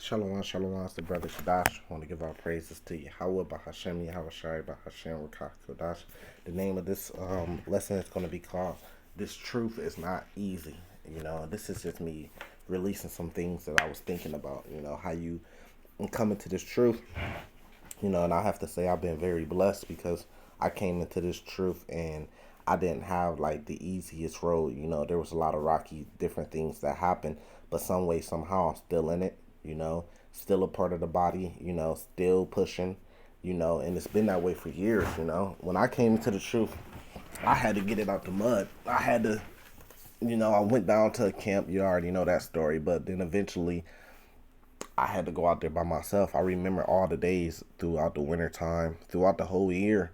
Shalom, shalom, it's the brother Shadash. I want to give our praises to Yahweh, Bahashem, Yahweh Shai, Bahashem, Rakah, Kodash. The name of this lesson is going to be called This Truth is Not Easy. This is just me releasing some things that I was thinking about, how you come into this truth, and I have to say I've been very blessed because I came into this truth and I didn't have like the easiest road. There was a lot of rocky different things that happened, but some way, somehow I'm still in it, still a part of the body, still pushing, and it's been that way for years. When I came into the truth, I had to get it out the mud. I had to, I went down to a camp. You already know that story, but then eventually I had to go out there by myself. I remember all the days throughout the winter time, throughout the whole year,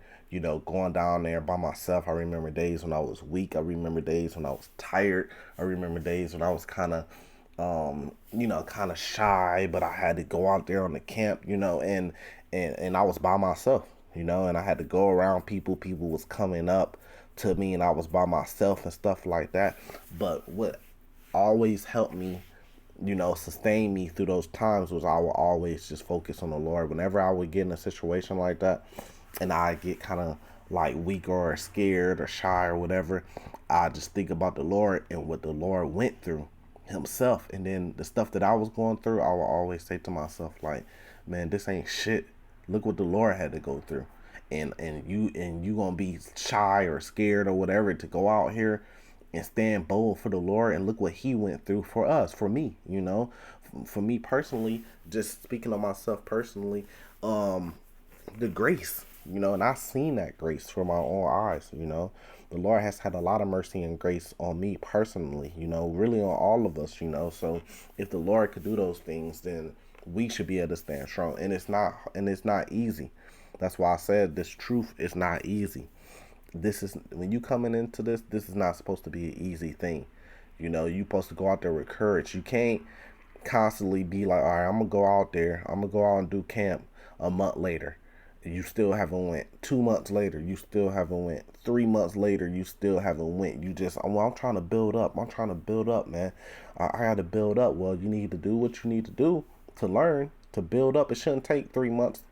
going down there by myself. I remember days when I was weak. I remember days when I was tired. I remember days when I was kind of shy, but I had to go out there on the camp, and I was by myself, and I had to go around people. People was coming up to me and I was by myself and stuff like that. But what always helped me, sustain me through those times was I would always just focus on the Lord. Whenever I would get in a situation like that and I get kind of like weak or scared or shy or whatever, I just think about the Lord and what the Lord went through himself. And then the stuff that I was going through, I would always say to myself, like, man, this ain't shit. Look what the Lord had to go through. And you gonna be shy or scared or whatever to go out here and stand bold for the Lord, and look what he went through for us, for me, for me personally, just speaking of myself personally, the grace, and I've seen that grace for my own eyes, the Lord has had a lot of mercy and grace on me personally, really on all of us, so if the Lord could do those things, then we should be able to stand strong. And it's not easy. That's why I said this truth is not easy. This is, when you coming into this is not supposed to be an easy thing. You supposed to go out there with courage. You can't constantly be like, all right, I'm gonna go out there, I'm gonna go out and do camp a month later. You still haven't went 2 months later. You still haven't went 3 months later. You still haven't went. You just, well, I'm trying to build up. I'm trying to build up, man. I got to build up. Well, you need to do what you need to do to learn, to build up. It shouldn't take 3 months,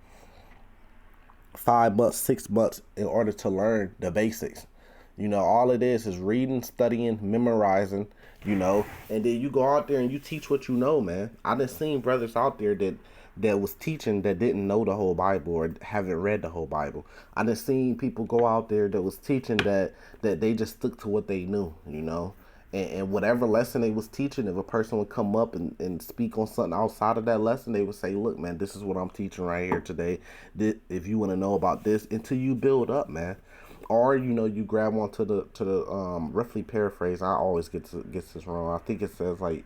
5 months, 6 months in order to learn the basics. All it is reading, studying, memorizing, and then you go out there and you teach what you know, man. I done seen brothers out there that was teaching that didn't know the whole Bible or haven't read the whole Bible. I done seen people go out there that was teaching that they just stuck to what they knew, and whatever lesson they was teaching, if a person would come up and speak on something outside of that lesson, they would say, look, man, this is what I'm teaching right here today. If you want to know about this, until you build up, man. Or, you grab one to the roughly paraphrase. I always get this wrong. I think it says, like,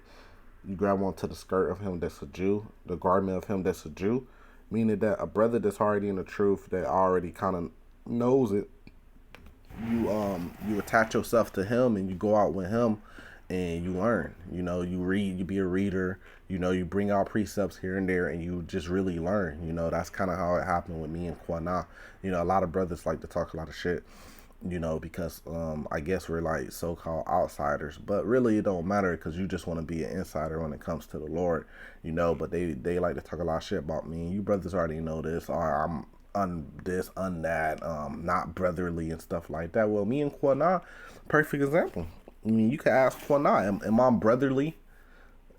you grab onto the skirt of him that's a Jew, the garment of him that's a Jew, meaning that a brother that's already in the truth, that already kind of knows it, you attach yourself to him and you go out with him and you learn. You read, you be a reader, you bring out precepts here and there and you just really learn. That's kind of how it happened with me and Kwana. A lot of brothers like to talk a lot of shit, because I guess we're like so-called outsiders, but really it don't matter because you just want to be an insider when it comes to the Lord, but they like to talk a lot of shit about me. You brothers already know this, or I'm this, that, not brotherly and stuff like that. Well, me and Kwana, perfect example. I mean, you can ask Kwana, am I brotherly?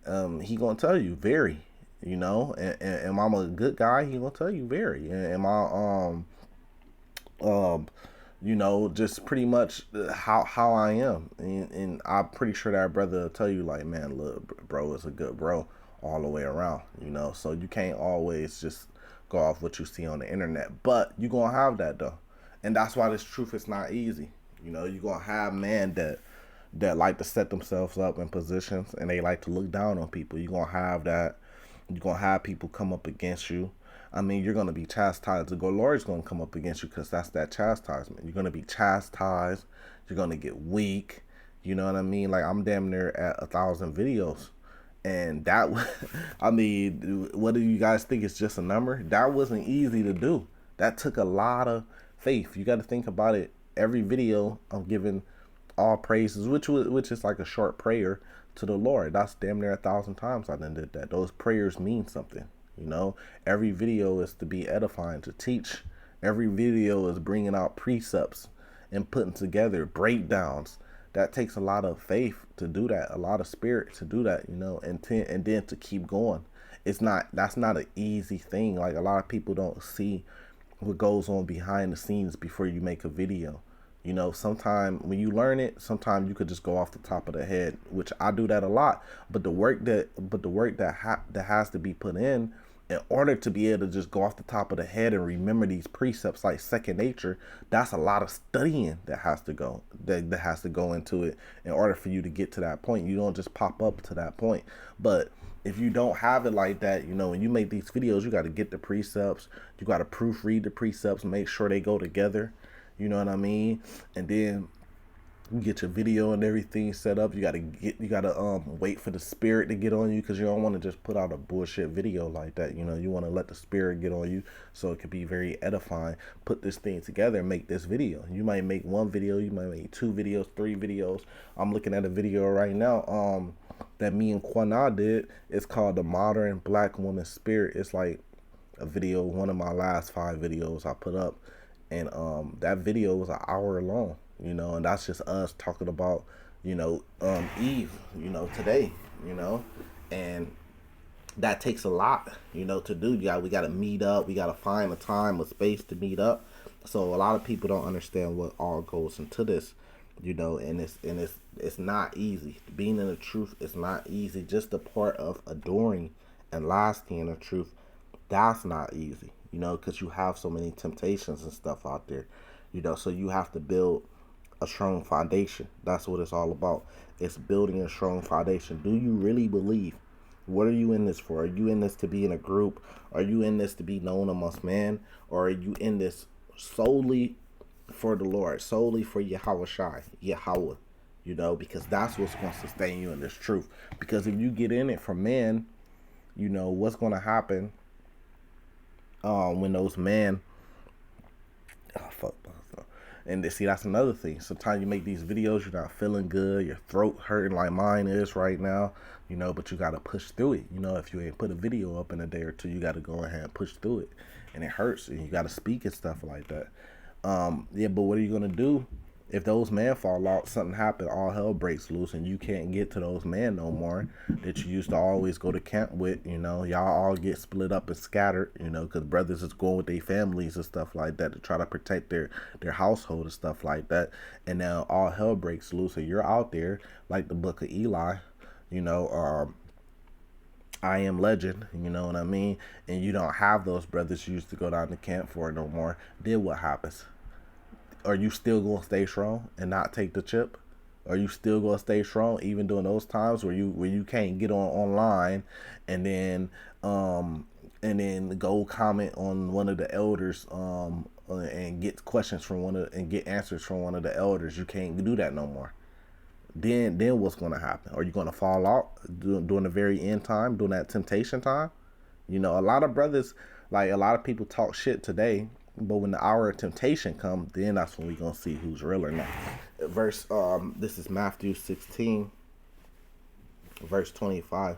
He gonna tell you very, and am I a good guy? He gonna tell you very. And am I um just pretty much how I am, and I'm pretty sure that brother will tell you, like, man, look, bro is a good bro all the way around, so you can't always just go off what you see on the internet, but you gonna have that though, and that's why this truth is not easy. You gonna have men that like to set themselves up in positions and they like to look down on people. You gonna have that. You're gonna have people come up against you. I mean, you're gonna be chastised. The Lord's gonna come up against you because that's that chastisement. You're gonna be chastised. You're gonna get weak. You know what I mean? Like, I'm damn near at 1,000 videos, and that, I mean, what do you guys think? It's just a number? That wasn't easy to do. That took a lot of faith. You got to think about it. Every video I'm giving all praises, which is like a short prayer to the Lord. That's damn near 1,000 times I done did that. Those prayers mean something. You know, every video is to be edifying, to teach. Every video is bringing out precepts and putting together breakdowns. That takes a lot of faith to do that, a lot of spirit to do that, you know, and then to keep going. That's not an easy thing. Like, a lot of people don't see what goes on behind the scenes before you make a video. You know, sometimes when you learn it, sometimes you could just go off the top of the head, which I do that a lot. But the work that has to be put in order to be able to just go off the top of the head and remember these precepts like second nature, that's a lot of studying that has to go into it in order for you to get to that point. You don't just pop up to that point. But if you don't have it like that, you know, when you make these videos, you got to get the precepts, you got to proofread the precepts, make sure they go together. You know what I mean? And then you get your video and everything set up. You gotta wait for the spirit to get on you, because you don't want to just put out a bullshit video like that. You know, you want to let the spirit get on you so it could be very edifying. Put this thing together and make this video. You might make one video, you might make 2 videos, 3 videos. I'm looking at a video right now that me and Quana did. It's called The Modern Black Woman Spirit. It's like a video, one of my last 5 videos I put up. And that video was an hour long, you know, and that's just us talking about, you know, Eve, you know, today, you know, and that takes a lot, you know, to do. We got to meet up. We got to find a time, a space to meet up. So a lot of people don't understand what all goes into this, you know, and it's not easy. Being in the truth is not easy. Just the part of adoring and lasting in the truth, that's not easy. You know, because you have so many temptations and stuff out there, you know, so you have to build a strong foundation. That's what it's all about. It's building a strong foundation. Do you really believe? What are you in this for? Are you in this to be in a group? Are you in this to be known amongst men? Or are you in this solely for the Lord, solely for Yahweh Shai, Yahweh, you know, because that's what's going to sustain you in this truth. Because if you get in it for men, you know, what's going to happen when those men, and see, that's another thing. Sometimes you make these videos, you're not feeling good, your throat hurting like mine is right now, you know, but you got to push through it. You know, if you ain't put a video up in a day or two, you got to go ahead and push through it, and it hurts, and you got to speak and stuff like that. Yeah, but what are you going to do? If those men fall out, something happen, all hell breaks loose, and you can't get to those men no more that you used to always go to camp with. You know, y'all all get split up and scattered, you know, because brothers is going with their families and stuff like that to try to protect their household and stuff like that. And now all hell breaks loose, and you're out there like the book of Eli, you know, I Am Legend, you know what I mean? And you don't have those brothers you used to go down to camp for no more. Then what happens? Are you still going to stay strong and not take the chip? Are you still going to stay strong even during those times where you can't get online and then go comment on one of the elders and get questions from and get answers from one of the elders? You can't do that no more. Then what's going to happen? Are you going to fall out during the very end time, during that temptation time? You know, a lot of brothers, like a lot of people talk shit today, but when the hour of temptation comes, then that's when we gonna see who's real or not. This is Matthew 16, verse 25.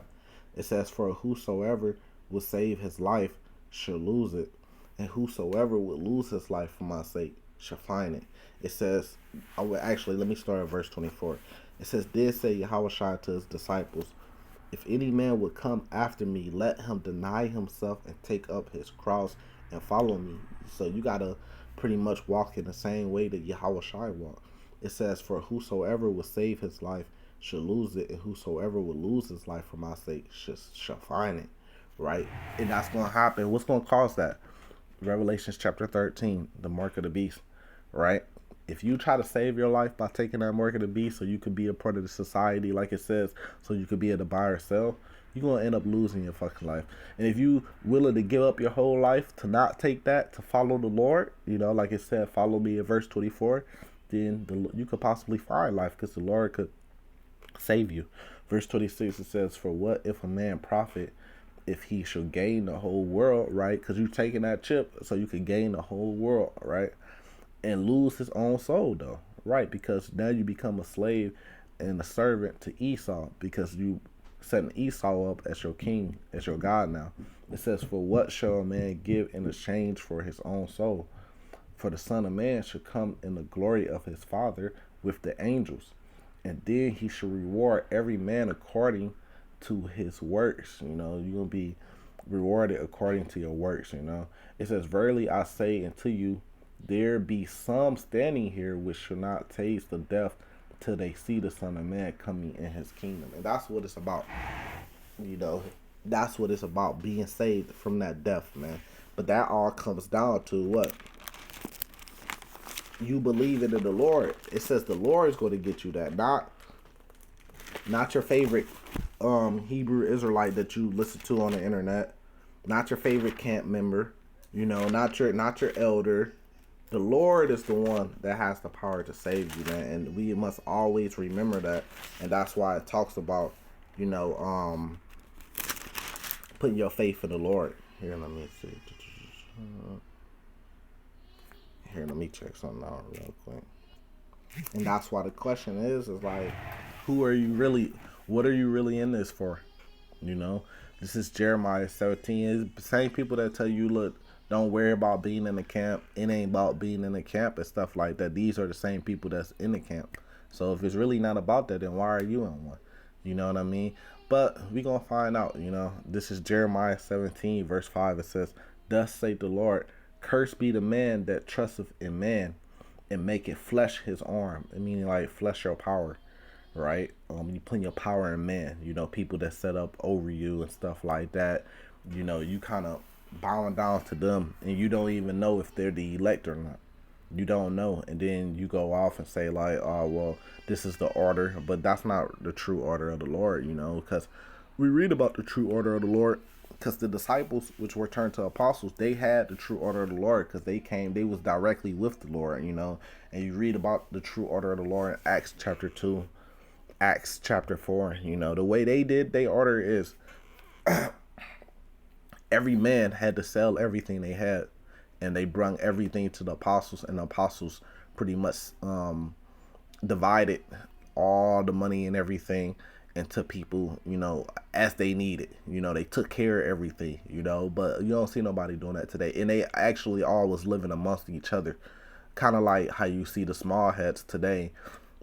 It says, "For whosoever will save his life shall lose it, and whosoever will lose his life for my sake shall find it." It says, let me start at verse 24. It says, "Then said Yahushua to his disciples, if any man would come after me, let him deny himself and take up his cross and follow me." So you gotta pretty much walk in the same way that Yahushua walked. It says, "For whosoever will save his life shall lose it, and whosoever will lose his life for my sake shall find it." Right? And that's gonna happen. What's gonna cause that? Revelations chapter 13, the mark of the beast. Right? If you try to save your life by taking that mark of the beast so you could be a part of the society, like it says, so you could be able to buy or sell, you're going to end up losing your fucking life. And if you willing to give up your whole life to not take that, to follow the Lord, you know, like it said, follow me in verse 24, then you could possibly find life because the Lord could save you. Verse 26, it says, "For what if a man profit if he shall gain the whole world," right? Because you're taking that chip so you could gain the whole world, right? And lose his own soul, though, right? Because now you become a slave and a servant to Esau, because you setting Esau up as your king, as your God now. It says, for what shall a man give in exchange for his own soul? For the Son of Man should come in the glory of his Father with the angels, and then he should reward every man according to his works. You're going to be rewarded according to your works. It says, verily I say unto you, there be some standing here which shall not taste the death till they see the Son of Man coming in his kingdom. And that's what it's about. That's what it's about, being saved from that death, man. But that all comes down to what? You believe in the Lord. It says the Lord is going to get you that, not your favorite Hebrew Israelite that you listen to on the internet, not your favorite camp member, not your elder. The Lord is the one that has the power to save you, man, and we must always remember that. And that's why it talks about, putting your faith in the Lord. Here, let me see. Here, let me check something out real quick. And that's why the question is like, who are you really? What are you really in this for? This is Jeremiah 17. It's the same people that tell you, look, don't worry about being in the camp. It ain't about being in the camp and stuff like that. These are the same people that's in the camp. So if it's really not about that, then why are you in one? You know what I mean? But we going to find out, This is Jeremiah 17, verse 5. It says, thus saith the Lord, cursed be the man that trusteth in man and maketh flesh his arm. I mean, like, flesh your power, right? You put your power in man. People that set up over you and stuff like that. You kind of bowing down to them, and you don't even know if they're the elect or not. You don't know, and then you go off and say like, oh well, this is the order, but that's not the true order of the Lord, because we read about the true order of the Lord, because the disciples, which were turned to apostles, they had the true order of the Lord, because they was directly with the Lord, and you read about the true order of the Lord in Acts chapter 2, Acts chapter 4. The way they did their order is every man had to sell everything they had, and they brung everything to the apostles, and the apostles pretty much divided all the money and everything into people, as they needed. They took care of everything, but you don't see nobody doing that today. And they actually all was living amongst each other, kind of like how you see the small heads today.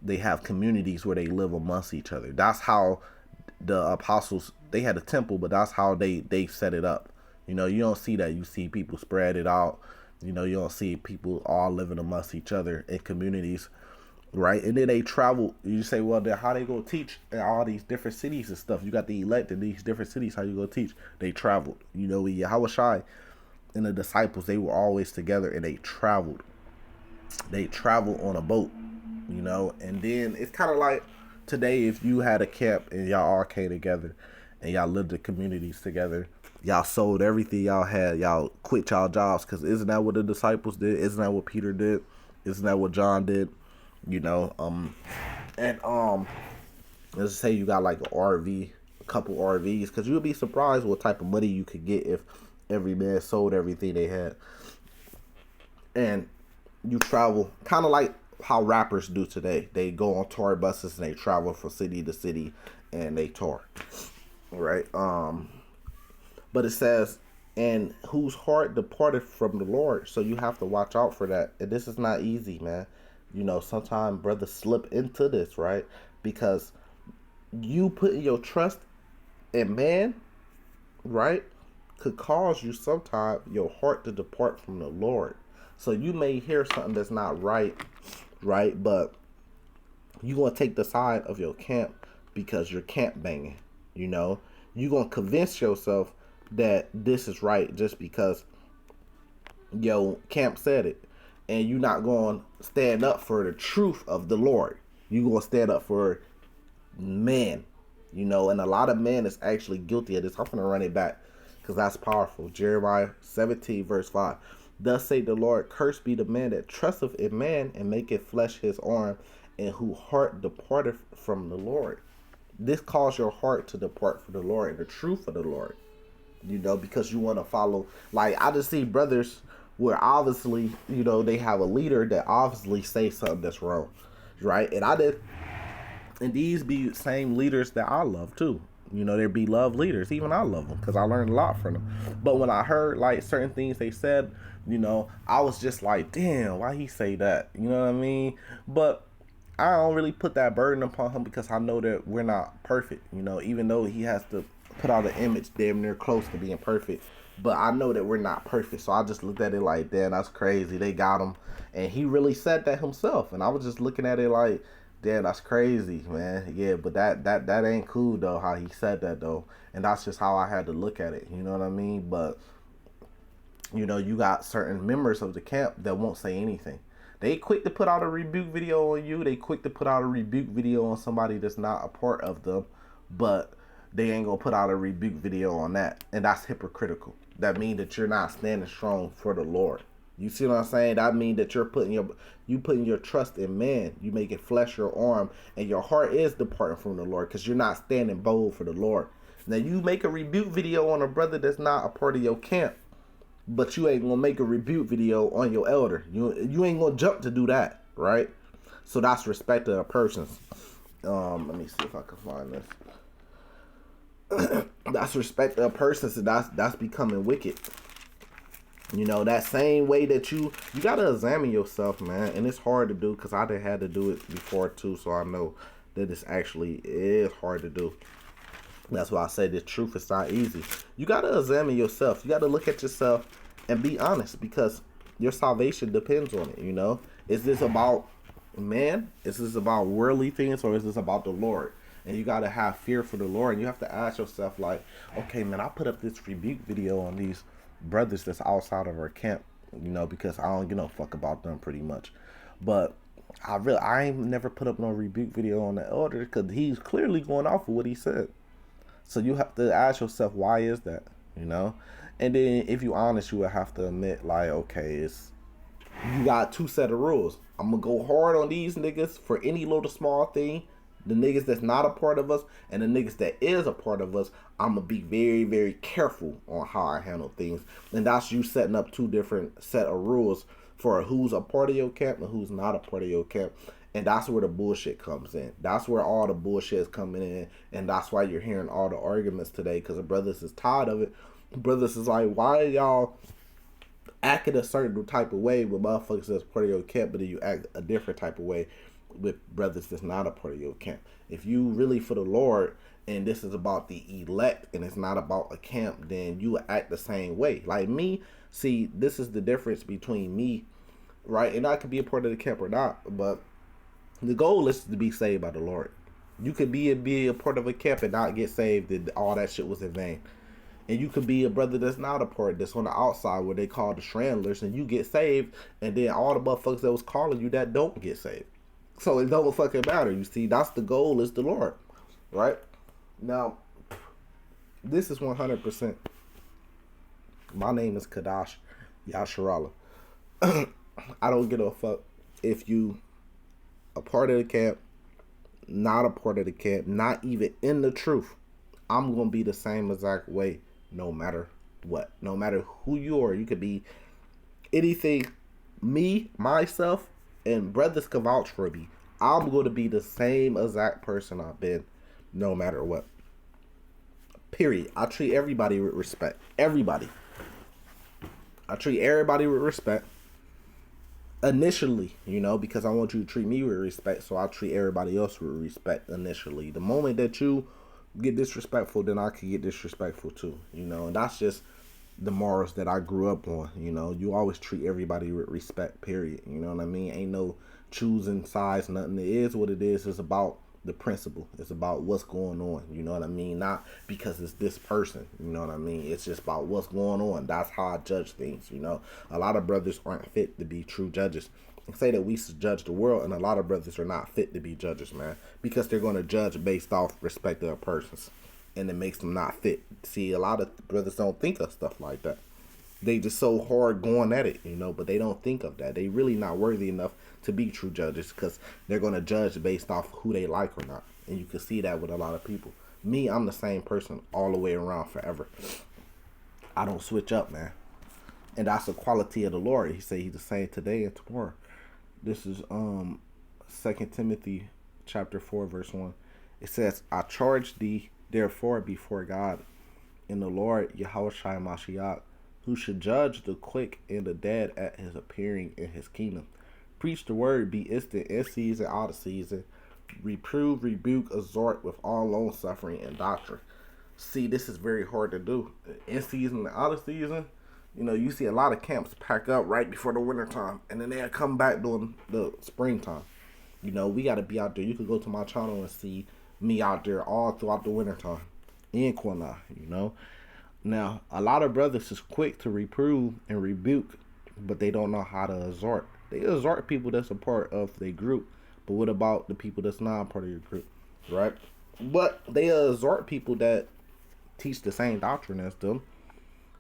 They have communities where they live amongst each other. That's how the apostles, they had a temple, but that's how they set it up. You don't see that. You see people spread it out. You don't see people all living amongst each other in communities, right? And then they travel. You say, well, then how they go teach in all these different cities and stuff? You got the elect in these different cities. How you go teach? They traveled. Yahushua and the disciples, they were always together, and they traveled. They traveled on a boat, And then it's kind of like today, if you had a camp and y'all all came together and y'all lived in communities together. Y'all sold everything y'all had. Y'all quit y'all jobs, because isn't that what the disciples did? Isn't that what Peter did? Isn't that what John did? Let's say you got like an RV, a couple RVs, because you'll be surprised what type of money you could get if every man sold everything they had. And you travel, kind of like how rappers do today. They go on tour buses and they travel from city to city and they tour, right? But it says, and whose heart departed from the Lord. So you have to watch out for that. And this is not easy, man. Sometimes brothers slip into this, right? Because you putting your trust in man, right, could cause you sometimes your heart to depart from the Lord. So you may hear something that's not right, but you're going to take the side of your camp because you're camp banging, You're going to convince yourself that this is right just because your camp said it. And you're not going to stand up for the truth of the Lord. You're going to stand up for man, and a lot of men is actually guilty of this. I'm going to run it back because that's powerful. Jeremiah 17, verse 5. Thus saith the Lord, cursed be the man that trusteth in man and maketh flesh his arm, and whose heart departeth from the Lord. This calls your heart to depart from the Lord and the truth of the Lord. Because you want to follow. Like, I just see brothers where obviously, they have a leader that obviously say something that's wrong, right? And And these be same leaders that I love too. You know, they're beloved leaders. Even I love them because I learned a lot from them. But when I heard like certain things they said, you know, I was just like, damn, why he say that? You know what I mean? But I don't really put that burden upon him because I know that we're not perfect. You know, even though he has to put out an image damn near close to being perfect. But I know that we're not perfect. So I just looked at it like, damn, that's crazy. They got him. And he really said that himself. And I was just looking at it like, damn, that's crazy, man. Yeah, but that ain't cool though, how he said that though. And that's just how I had to look at it. You know what I mean? But you know, you got certain members of the camp that won't say anything. They quick to put out a rebuke video on you. They quick to put out a rebuke video on somebody that's not a part of them, but they ain't gonna put out a rebuke video on that, and that's hypocritical. That means that you're not standing strong for the Lord. You see what I'm saying? That means that you're putting your trust in man. You make it flesh your arm, and your heart is departing from the Lord because you're not standing bold for the Lord. Now you make a rebuke video on a brother that's not a part of your camp, but you ain't gonna make a rebuke video on your elder. You ain't gonna jump to do that, right? So that's respect of a person. Let me see if I can find this. That's respect of a person. So that's becoming wicked. You know, that same way that you gotta examine yourself, man. And it's hard to do because I done had to do it before too. So I know that this actually is hard to do. That's why I say the truth is not easy. You got to examine yourself. You got to look at yourself and be honest because your salvation depends on it, you know? Is this about man? Is this about worldly things or is this about the Lord? And you got to have fear for the Lord. And you have to ask yourself like, okay, man, I put up this rebuke video on these brothers that's outside of our camp, you know, because I don't give no fuck about them pretty much. But I ain't never put up no rebuke video on the elder because he's clearly going off of what he said. So you have to ask yourself, why is that? You know? And then if you honest, you will have to admit, like, okay, you got two set of rules. I'm going to go hard on these niggas for any little small thing. The niggas that's not a part of us and the niggas that is a part of us, I'm going to be very, very careful on how I handle things. And that's you setting up two different set of rules for who's a part of your camp and who's not a part of your camp. And that's where the bullshit comes in. That's where all the bullshit is coming in. And that's why you're hearing all the arguments today. Because the brothers is tired of it. Brothers is like, why are y'all acting a certain type of way with motherfuckers that's part of your camp, but then you act a different type of way with brothers that's not a part of your camp? If you really for the Lord and this is about the elect and it's not about a camp, then you act the same way. Like me, see, this is the difference between me, right? And I could be a part of the camp or not, but the goal is to be saved by the Lord. You could be a part of a camp and not get saved, and all that shit was in vain. And you could be a brother that's not a part, that's on the outside where they call the Strandlers, and you get saved, and then all the motherfuckers that was calling you that don't get saved. So it don't fucking matter. You see, that's the goal, is the Lord, right? Now, this is 100%. My name is Kadash Yasharala. I don't give a fuck if you a part of the camp, not a part of the camp, not even in the truth. I'm going to be the same exact way no matter what. No matter who you are. You could be anything. Me, myself, and brothers can vouch for me. I'm going to be the same exact person I've been no matter what. Period. I treat everybody with respect. Everybody. I treat everybody with respect. Initially, you know, because I want you to treat me with respect, so I treat everybody else with respect initially. The moment that you get disrespectful, then I can get disrespectful too, you know, and that's just the morals that I grew up on, you know. You always treat everybody with respect, period, you know what I mean? Ain't no choosing sides, nothing. It is what it is. It's about the principle. It's about what's going on, you know what I mean? Not because it's this person, you know what I mean? It's just about what's going on. That's how I judge things, you know. A lot of brothers aren't fit to be true judges. And say that we should judge the world, and a lot of brothers are not fit to be judges, man, because they're going to judge based off respect of persons, and it makes them not fit. See, a lot of brothers don't think of stuff like that. They just so hard going at it, you know, but they don't think of that. They really not worthy enough to be true judges because they're going to judge based off who they like or not. And you can see that with a lot of people. Me, I'm the same person all the way around forever. I don't switch up, man. And that's the quality of the Lord. He said he's the same today and tomorrow. This is 2 Timothy chapter 4, verse 1. It says, I charge thee therefore before God and the Lord Yahushua Mashiach, who should judge the quick and the dead at his appearing in his kingdom. Preach the word, be instant in season, out of season. Reprove, rebuke, exhort with all long suffering and doctrine. See, this is very hard to do. In season and out of season, you know, you see a lot of camps pack up right before the winter time, and then they'll come back during the springtime. You know, we got to be out there. You could go to my channel and see me out there all throughout the winter time in Quina, you know. Now, a lot of brothers is quick to reprove and rebuke, but they don't know how to exhort. They exhort people that's a part of their group, but what about the people that's not a part of your group, right? But they exhort people that teach the same doctrine as them.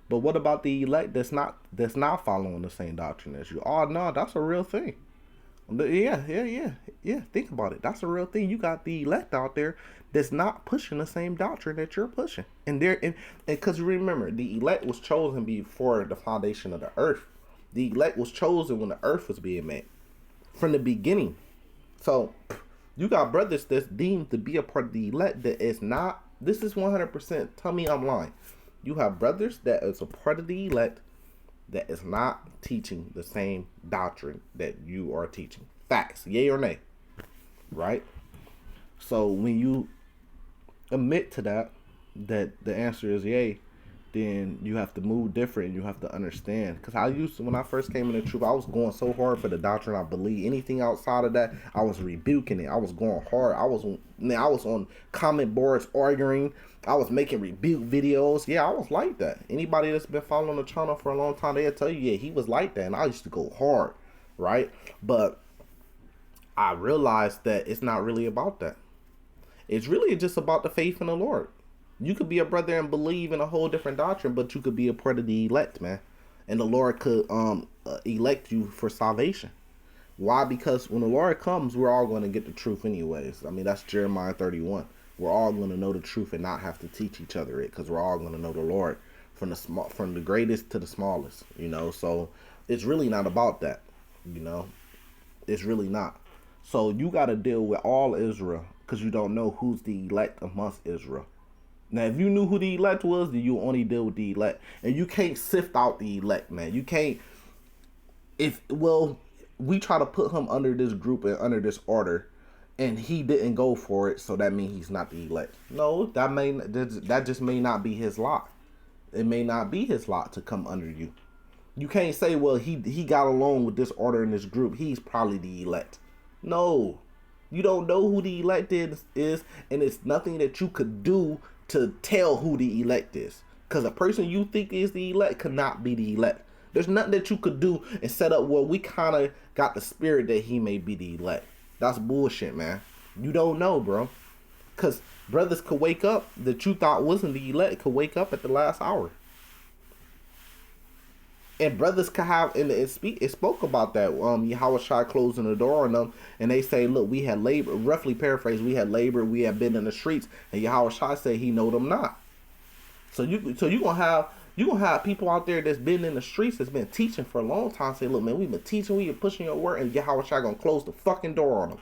But what about the elect that's not following the same doctrine as you? Oh no, that's a real thing. Yeah. Think about it. That's a real thing. You got the elect out there that's not pushing the same doctrine that you're pushing. And because remember, the elect was chosen before the foundation of the earth. The elect was chosen when the earth was being made. From the beginning. So you got brothers that's deemed to be a part of the elect that is not. This is 100%. Tell me I'm lying. You have brothers that is a part of the elect that is not teaching the same doctrine that you are teaching. Facts, yay or nay, right? So when you admit to that the answer is yay, then you have to move different. You have to understand. Because I used to, when I first came in the truth, I was going so hard for the doctrine I believe. Anything outside of that, I was rebuking it. I was going hard. I was on comment boards arguing. I was making rebuke videos. Yeah, I was like that. Anybody that's been following the channel for a long time, they'll tell you, yeah, he was like that. And I used to go hard, right? But I realized that it's not really about that. It's really just about the faith in the Lord. You could be a brother and believe in a whole different doctrine, but you could be a part of the elect, man. And the Lord could elect you for salvation. Why? Because when the Lord comes, we're all going to get the truth anyways. I mean, that's Jeremiah 31. We're all going to know the truth and not have to teach each other it, because we're all going to know the Lord from the greatest to the smallest, you know. So it's really not about that, you know. It's really not. So you got to deal with all Israel, because you don't know who's the elect amongst Israel. Now, if you knew who the elect was, then you only deal with the elect. And you can't sift out the elect, man. You can't. We try to put him under this group and under this order, and he didn't go for it, so that means he's not the elect. No, that just may not be his lot. It may not be his lot to come under you. You can't say, well, he got along with this order in this group, he's probably the elect. No. You don't know who the elect is, and it's nothing that you could do to tell who the elect is. Because a person you think is the elect could not be the elect. There's nothing that you could do and set up, well, we kind of got the spirit that he may be the elect. That's bullshit, man. You don't know, bro. Because brothers could wake up that you thought wasn't the elect, could wake up at the last hour. And brothers could have, and it spoke about that. Yahushua closing the door on them, and they say, look, we had labor, roughly paraphrase, we had labor, we had been in the streets, and Yahushua said he know them not. So you gonna have people out there that's been in the streets, that's been teaching for a long time, say, look, man, we've been teaching, we been pushing your word, and Yahushua gonna close the fucking door on them.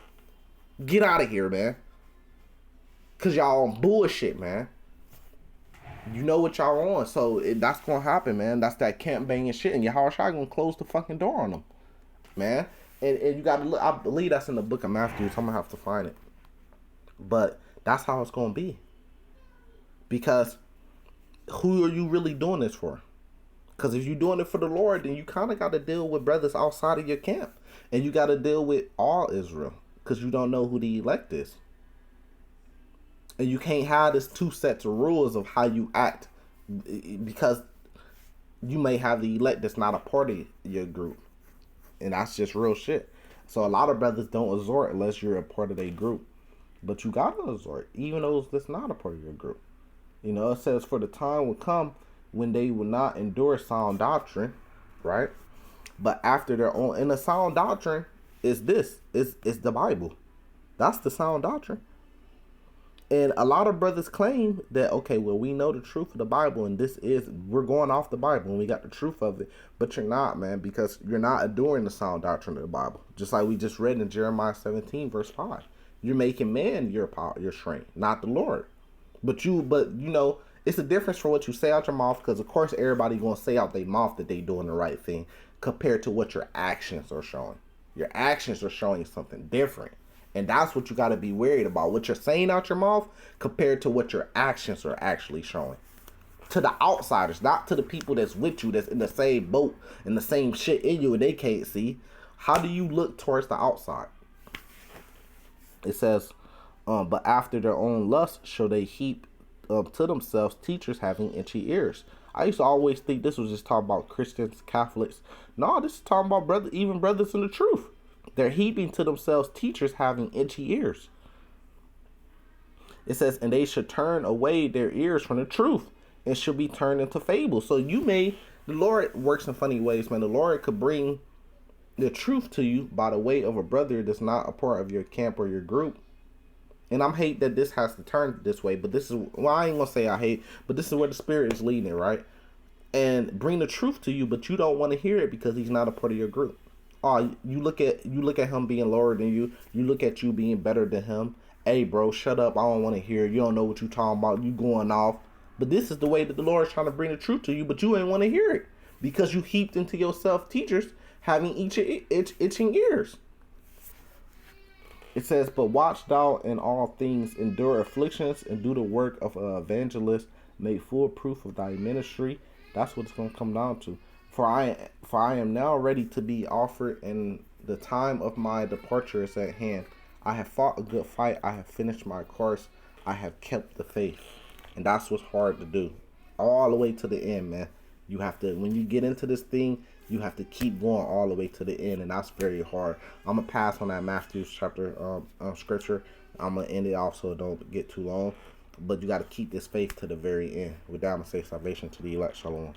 Get out of here, man. Cause y'all on bullshit, man. You know what y'all on, so that's gonna happen, man. That's that camp banging shit, and Yahushua gonna close the fucking door on them, man. And you gotta look. I believe that's in the book of Matthew, so I'm gonna have to find it. But that's how it's gonna be. Because who are you really doing this for? Because if you're doing it for the Lord, then you kind of got to deal with brothers outside of your camp, and you got to deal with all Israel, because you don't know who the elect is. And you can't have this two sets of rules of how you act, because you may have the elect that's not a part of your group. And that's just real shit. So a lot of brothers don't exhort unless you're a part of their group. But you got to exhort, even those that's not a part of your group. You know, it says, for the time will come when they will not endure sound doctrine, right? But after their own, and the sound doctrine is this, is the Bible. That's the sound doctrine. And a lot of brothers claim that, okay, well, we know the truth of the Bible, and we're going off the Bible, and we got the truth of it. But you're not, man, because you're not adoring the sound doctrine of the Bible. Just like we just read in Jeremiah 17, verse 5. You're making man your power, your strength, not the Lord. But it's a difference for what you say out your mouth, because of course everybody gonna say out their mouth that they doing the right thing compared to what your actions are showing. Your actions are showing something different. And that's what you got to be worried about. What you're saying out your mouth compared to what your actions are actually showing. To the outsiders, not to the people that's with you, that's in the same boat and the same shit in you and they can't see. How do you look towards the outside? It says, but after their own lust shall they heap to themselves teachers having itchy ears. I used to always think this was just talking about Christians, Catholics. No, this is talking about even brothers in the truth. They're heaping to themselves teachers having itchy ears. It says, and they should turn away their ears from the truth and should be turned into fables. So the Lord works in funny ways, man. The Lord could bring the truth to you by the way of a brother that's not a part of your camp or your group. And I'm hate that this has to turn this way, but this is, well, I ain't gonna say I hate, but this is where the Spirit is leading, right? And bring the truth to you, but you don't want to hear it because he's not a part of your group. Oh, you look at him being lower than you. You look at you being better than him. Hey, bro, shut up. I don't want to hear it. You don't know what you talking about. You going off. But this is the way that the Lord is trying to bring the truth to you, but you ain't want to hear it because you heaped into yourself teachers having itching ears. It says, but watch thou in all things, endure afflictions, and do the work of an evangelist, make full proof of thy ministry. That's what it's going to come down to. For I am now ready to be offered, and the time of my departure is at hand. I have fought a good fight. I have finished my course. I have kept the faith. And that's what's hard to do. All the way to the end, man. You have to, when you get into this thing, you have to keep going all the way to the end. And that's very hard. I'm going to pass on that Matthew chapter scripture. I'm going to end it off so it don't get too long. But you got to keep this faith to the very end. With that, I'm going to say salvation to the elect. Shalom.